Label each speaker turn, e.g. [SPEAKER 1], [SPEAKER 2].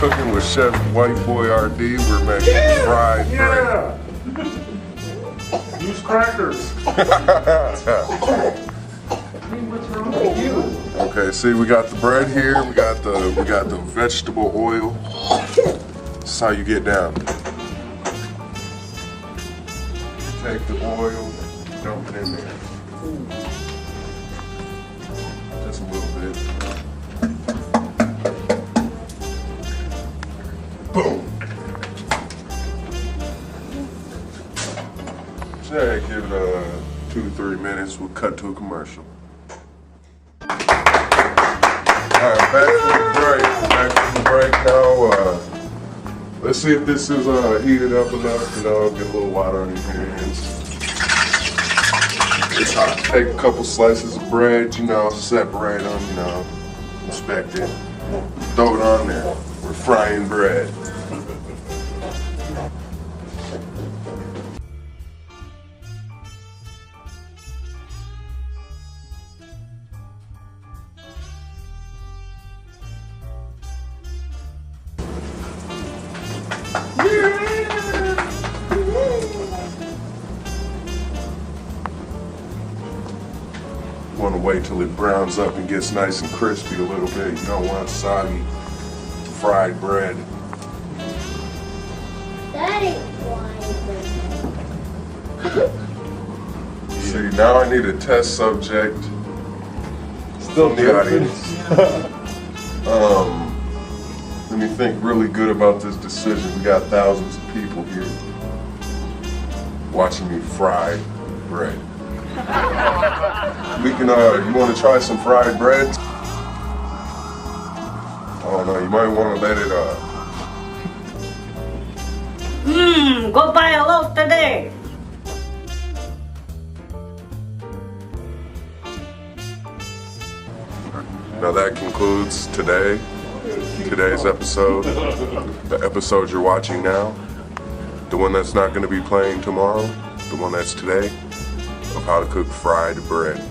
[SPEAKER 1] Cooking with Chef Whyteborardee. We're making fried bread.
[SPEAKER 2] Use crackers. What's wrong with you?
[SPEAKER 1] Okay, see, we got the bread here. We got the vegetable oil. This is how you get down. Take the oil, dump it in there. Just a little bit. Boom. Yeah, give it 2 to 3 minutes. We'll cut to a commercial. Alright, back from the break. Back from the break now. Let's see if this is heated up enough. Get a little water on your hands. It's hot. Take a couple slices of bread, separate them, inspect it. Throw it on there. We're frying bread. Want to wait till it browns up and gets nice and crispy a little bit. You don't want soggy fried bread.
[SPEAKER 3] That ain't fried.
[SPEAKER 1] See, now I need a test subject.
[SPEAKER 2] Still
[SPEAKER 1] in the audience. Let me think really good about this decision. We got thousands of people here watching me fry bread. We can, you want to try some fried bread? Oh no, you might want to let it,
[SPEAKER 4] Go buy a loaf today.
[SPEAKER 1] Now that concludes today's episode. The episode you're watching now. The one that's not going to be playing tomorrow. The one that's today. Of how to cook fried bread.